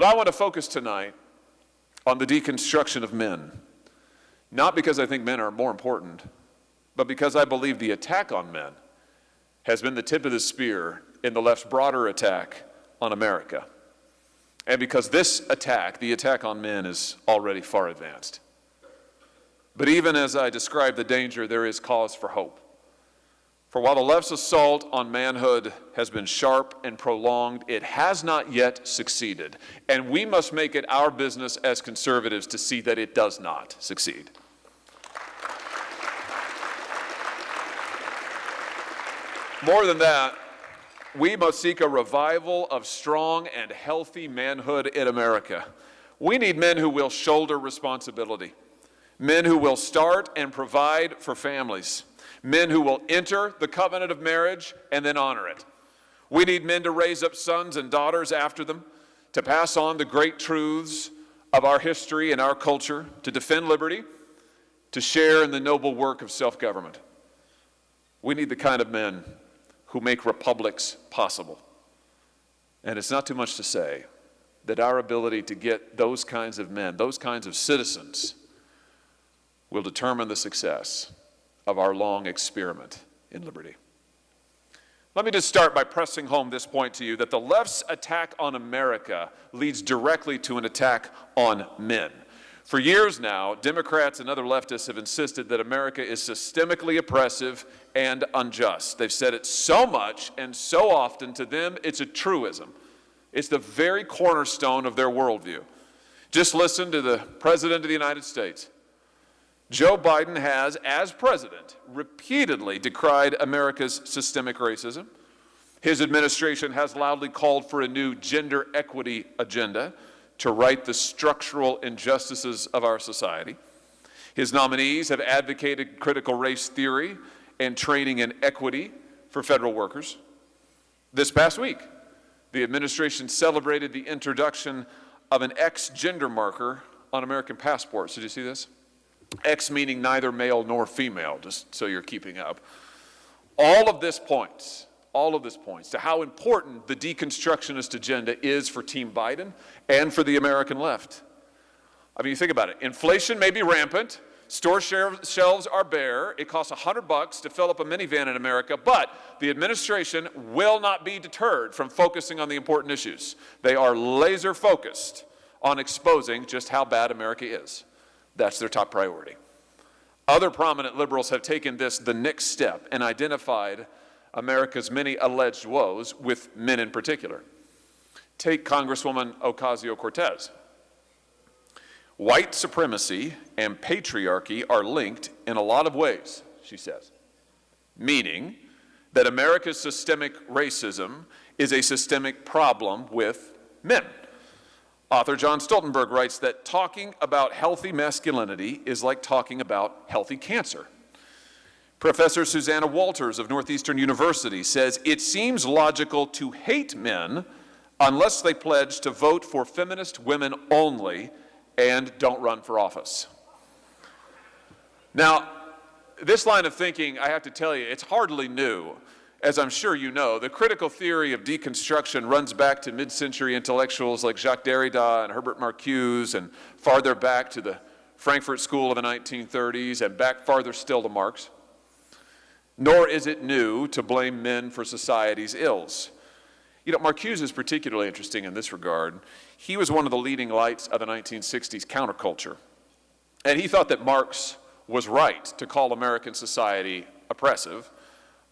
But I want to focus tonight on the deconstruction of men, not because I think men are more important, but because I believe the attack on men has been the tip of the spear in the left's broader attack on America. And because this attack, the attack on men, is already far advanced. But even as I describe the danger, there is cause for hope. For while the left's assault on manhood has been sharp and prolonged, it has not yet succeeded. And we must make it our business as conservatives to see that it does not succeed. More than that, we must seek a revival of strong and healthy manhood in America. We need men who will shoulder responsibility, men who will start and provide for families, men who will enter the covenant of marriage and then honor it. We need men to raise up sons and daughters after them, to pass on the great truths of our history and our culture, to defend liberty, to share in the noble work of self-government. We need the kind of men who make republics possible. And it's not too much to say that our ability to get those kinds of men, those kinds of citizens, will determine the success of our long experiment in liberty. Let me just start by pressing home this point to you, that the left's attack on America leads directly to an attack on men. For years now, Democrats and other leftists have insisted that America is systemically oppressive and unjust. They've said it so much and so often, to them it's a truism. It's the very cornerstone of their worldview. Just listen to the President of the United States. Joe Biden has, as president, repeatedly decried America's systemic racism. His administration has loudly called for a new gender equity agenda to right the structural injustices of our society. His nominees have advocated critical race theory and training in equity for federal workers. This past week, the administration celebrated the introduction of an X gender marker on American passports. Did you see this? X meaning neither male nor female, just so you're keeping up. All of this points to how important the deconstructionist agenda is for Team Biden and for the American left. I mean, you think about it. Inflation may be rampant. Store shelves are bare. It costs $100 to fill up a minivan in America, but the administration will not be deterred from focusing on the important issues. They are laser focused on exposing just how bad America is. That's their top priority. Other prominent liberals have taken this the next step and identified America's many alleged woes with men in particular. Take Congresswoman Ocasio-Cortez. White supremacy and patriarchy are linked in a lot of ways, she says, meaning that America's systemic racism is a systemic problem with men. Author John Stoltenberg writes that talking about healthy masculinity is like talking about healthy cancer. Professor Susanna Walters of Northeastern University says it seems logical to hate men unless they pledge to vote for feminist women only and don't run for office. Now, this line of thinking, I have to tell you, it's hardly new. As I'm sure you know, the critical theory of deconstruction runs back to mid-century intellectuals like Jacques Derrida and Herbert Marcuse, and farther back to the Frankfurt School of the 1930s, and back farther still to Marx. Nor is it new to blame men for society's ills. You know, Marcuse is particularly interesting in this regard. He was one of the leading lights of the 1960s counterculture. And he thought that Marx was right to call American society oppressive,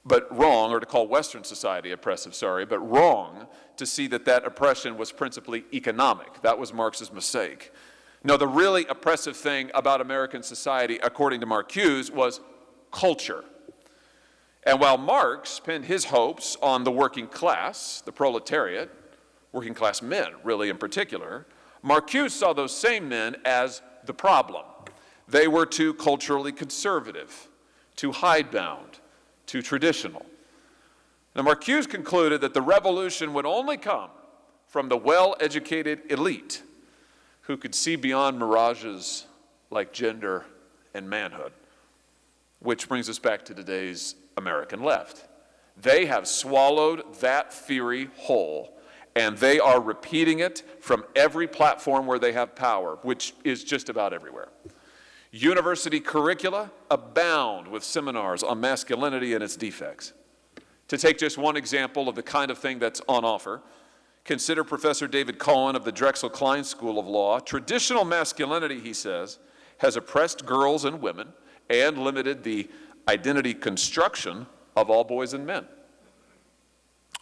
but wrong, or to call Western society oppressive, but wrong to see that that oppression was principally economic. That was Marx's mistake. No, the really oppressive thing about American society, according to Marcuse, was culture. And while Marx pinned his hopes on the working class, the proletariat, working class men really in particular, Marcuse saw those same men as the problem. They were too culturally conservative, too hidebound, too traditional. Now, Marcuse concluded that the revolution would only come from the well-educated elite who could see beyond mirages like gender and manhood, which brings us back to today's American left. They have swallowed that theory whole And they are repeating it from every platform where they have power, which is just about everywhere. University curricula abound with seminars on masculinity and its defects. To take just one example of the kind of thing that's on offer, consider Professor David Cohen of the Drexel Klein School of Law. Traditional masculinity, he says, has oppressed girls and women and limited the identity construction of all boys and men.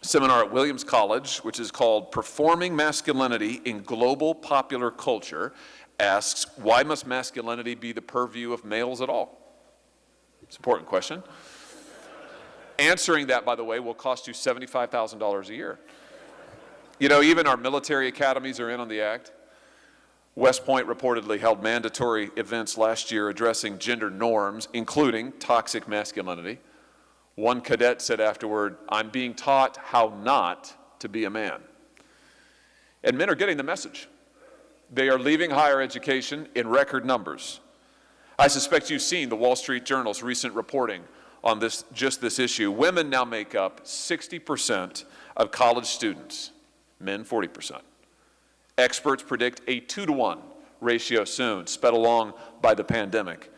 Seminar at Williams College, which is called Performing Masculinity in Global Popular Culture, asks, why must masculinity be the purview of males at all? It's an important question. Answering that, by the way, will cost you $75,000 a year. You know, even our military academies are in on the act. West Point reportedly held mandatory events last year addressing gender norms, including toxic masculinity. One cadet said afterward, I'm being taught how not to be a man. And men are getting the message. They are leaving higher education in record numbers. I suspect you've seen the Wall Street Journal's recent reporting on just this issue. Women now make up 60% of college students, men 40%. Experts predict a 2-to-1 ratio soon, sped along by the pandemic.